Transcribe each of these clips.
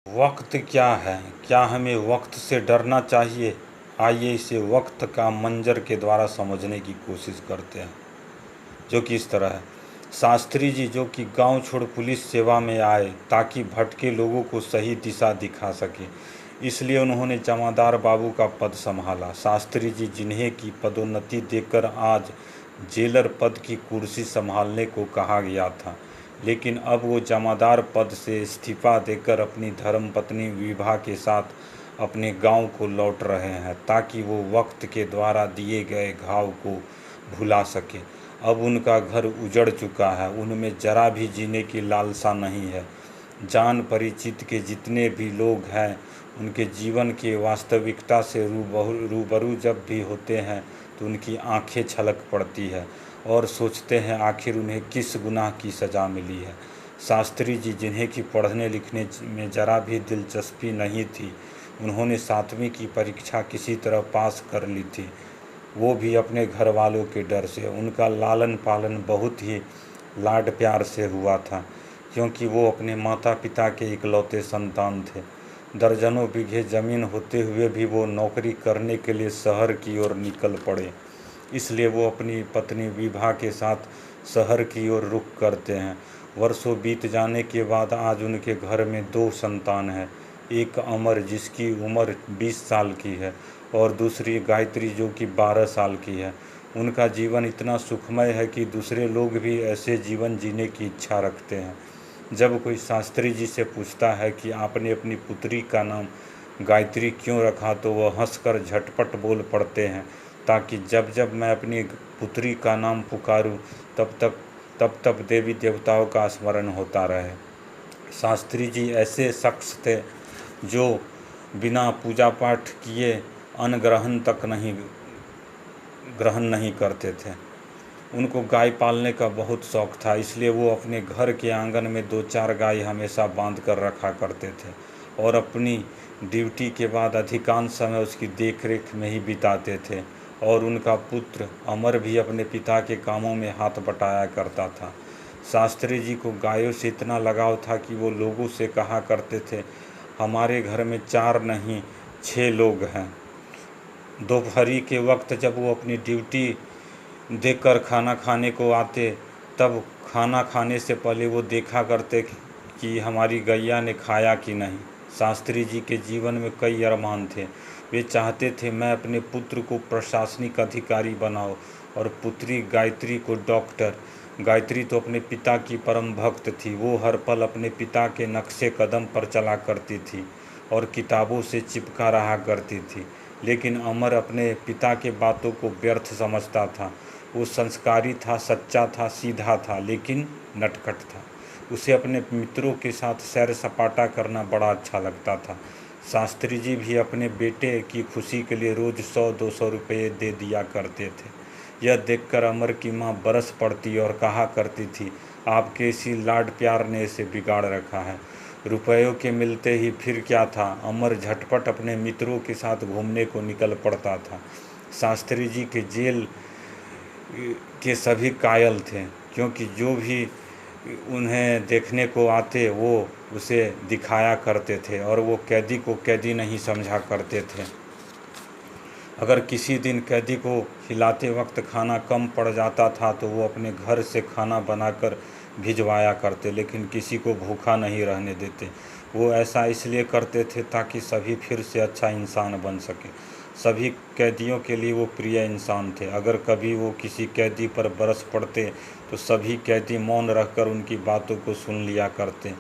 वक्त क्या है? क्या हमें वक्त से डरना चाहिए? आइए इसे वक्त का मंजर के द्वारा समझने की कोशिश करते हैं, जो कि इस तरह है। शास्त्री जी जो कि गांव छोड़ पुलिस सेवा में आए ताकि भटके लोगों को सही दिशा दिखा सके, इसलिए उन्होंने जमादार बाबू का पद संभाला। शास्त्री जी जिन्हें की पदोन्नति देकर आज जेलर पद की कुर्सी संभालने को कहा गया था, लेकिन अब वो जमादार पद से इस्तीफा देकर अपनी धर्मपत्नी विभा के साथ अपने गांव को लौट रहे हैं ताकि वो वक्त के द्वारा दिए गए घाव को भुला सके। अब उनका घर उजड़ चुका है, उनमें जरा भी जीने की लालसा नहीं है। जान परिचित के जितने भी लोग हैं उनके जीवन की वास्तविकता से रूबरू जब भी होते हैं तो उनकी आंखें छलक पड़ती है और सोचते हैं आखिर उन्हें किस गुनाह की सज़ा मिली है। शास्त्री जी जिन्हें कि पढ़ने लिखने में ज़रा भी दिलचस्पी नहीं थी, उन्होंने 7वीं की परीक्षा किसी तरह पास कर ली थी, वो भी अपने घर वालों के डर से। उनका लालन पालन बहुत ही लाड प्यार से हुआ था, क्योंकि वो अपने माता पिता के इकलौते संतान थे। दर्जनों बीघे ज़मीन होते हुए भी वो नौकरी करने के लिए शहर की ओर निकल पड़े, इसलिए वो अपनी पत्नी विभा के साथ शहर की ओर रुख करते हैं। वर्षों बीत जाने के बाद आज उनके घर में 2 संतान हैं, एक अमर जिसकी उम्र 20 साल की है और दूसरी गायत्री जो कि 12 साल की है। उनका जीवन इतना सुखमय है कि दूसरे लोग भी ऐसे जीवन जीने की इच्छा रखते हैं। जब कोई शास्त्री जी से पूछता है कि आपने अपनी पुत्री का नाम गायत्री क्यों रखा, तो वह हंसकर झटपट बोल पड़ते हैं, ताकि जब जब मैं अपनी पुत्री का नाम पुकारूं तब तब देवी देवताओं का स्मरण होता रहे। शास्त्री जी ऐसे शख्स थे जो बिना पूजा पाठ किए अन्न ग्रहण नहीं करते थे। उनको गाय पालने का बहुत शौक था, इसलिए वो अपने घर के आंगन में 2-4 गाय हमेशा बांध कर रखा करते थे और अपनी ड्यूटी के बाद अधिकांश समय उसकी देखरेख में ही बिताते थे। और उनका पुत्र अमर भी अपने पिता के कामों में हाथ बटाया करता था। शास्त्री जी को गायों से इतना लगाव था कि वो लोगों से कहा करते थे, हमारे घर में 4 नहीं 6 लोग हैं। दोपहरी के वक्त जब वो अपनी ड्यूटी देकर खाना खाने को आते, तब खाना खाने से पहले वो देखा करते कि हमारी गैया ने खाया कि नहीं। शास्त्री जी के जीवन में कई अरमान थे। वे चाहते थे मैं अपने पुत्र को प्रशासनिक अधिकारी बनाऊं और पुत्री गायत्री को डॉक्टर। गायत्री तो अपने पिता की परम भक्त थी, वो हर पल अपने पिता के नक्शे कदम पर चला करती थी और किताबों से चिपका रहा करती थी। लेकिन अमर अपने पिता के बातों को व्यर्थ समझता था। वो संस्कारी था, सच्चा था, सीधा था, लेकिन नटखट था। उसे अपने मित्रों के साथ सैर सपाटा करना बड़ा अच्छा लगता था। शास्त्री जी भी अपने बेटे की खुशी के लिए रोज़ 100-200 रुपये दे दिया करते थे। यह देखकर अमर की माँ बरस पड़ती और कहा करती थी, आपके इसी लाड प्यार ने इसे बिगाड़ रखा है। रुपयों के मिलते ही फिर क्या था, अमर झटपट अपने मित्रों के साथ घूमने को निकल पड़ता था। शास्त्री जी के जेल के सभी कायल थे, क्योंकि जो भी उन्हें देखने को आते वो उसे दिखाया करते थे और वो कैदी को कैदी नहीं समझा करते थे। अगर किसी दिन कैदी को खिलाते वक्त खाना कम पड़ जाता था तो वो अपने घर से खाना बनाकर भिजवाया करते, लेकिन किसी को भूखा नहीं रहने देते। वो ऐसा इसलिए करते थे ताकि सभी फिर से अच्छा इंसान बन सके। सभी कैदियों के लिए वो प्रिय इंसान थे। अगर कभी वो किसी कैदी पर बरस पड़ते तो सभी कैदी मौन रखकर उनकी बातों को सुन लिया करते,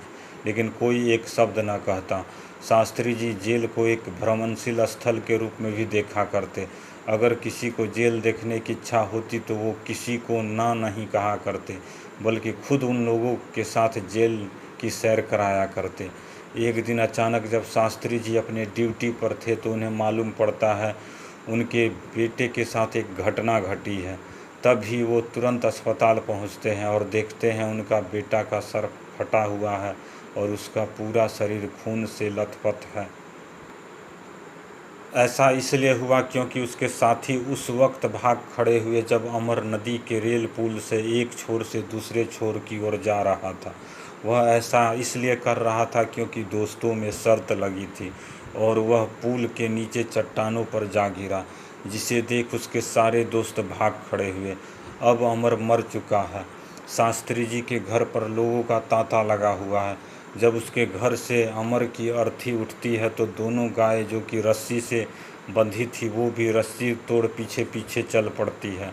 लेकिन कोई एक शब्द न कहता। शास्त्री जी जेल को एक भ्रमणशील स्थल के रूप में भी देखा करते। अगर किसी को जेल देखने की इच्छा होती तो वो किसी को ना नहीं कहा करते, बल्कि खुद उन लोगों के साथ जेल की सैर कराया करते। एक दिन अचानक जब शास्त्री जी अपने ड्यूटी पर थे तो उन्हें मालूम पड़ता है उनके बेटे के साथ एक घटना घटी है। तभी वो तुरंत अस्पताल पहुंचते हैं और देखते हैं उनका बेटा का सर फटा हुआ है और उसका पूरा शरीर खून से लथपथ है। ऐसा इसलिए हुआ क्योंकि उसके साथी उस वक्त भाग खड़े हुए जब अमर नदी के रेल पुल से एक छोर से दूसरे छोर की ओर जा रहा था वह ऐसा इसलिए कर रहा था क्योंकि दोस्तों में शर्त लगी थी, और वह पुल के नीचे चट्टानों पर जा गिरा, जिसे देख उसके सारे दोस्त भाग खड़े हुए। अब अमर मर चुका है। शास्त्री जी के घर पर लोगों का तांता लगा हुआ है। जब उसके घर से अमर की अर्थी उठती है तो दोनों गाय जो कि रस्सी से बंधी थी वो भी रस्सी तोड़ पीछे पीछे चल पड़ती है,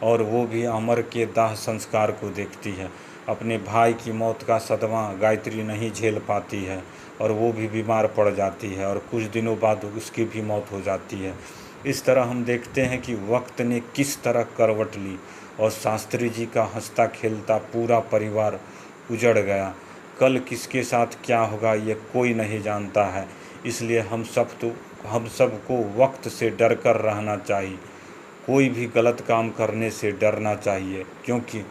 और वो भी अमर के दाह संस्कार को देखती है। अपने भाई की मौत का सदमा गायत्री नहीं झेल पाती है, और वो भी बीमार पड़ जाती है, और कुछ दिनों बाद उसकी भी मौत हो जाती है। इस तरह हम देखते हैं कि वक्त ने किस तरह करवट ली, और शास्त्री जी का हंसता खेलता पूरा परिवार उजड़ गया। कल किसके साथ क्या होगा ये कोई नहीं जानता है, इसलिए हम सबको वक्त से डर कर रहना चाहिए। कोई भी गलत काम करने से डरना चाहिए, क्योंकि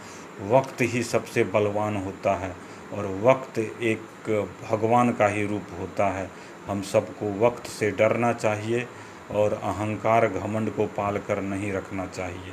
वक्त ही सबसे बलवान होता है, और वक्त एक भगवान का ही रूप होता है। हम सबको वक्त से डरना चाहिए और अहंकार घमंड को पाल कर नहीं रखना चाहिए।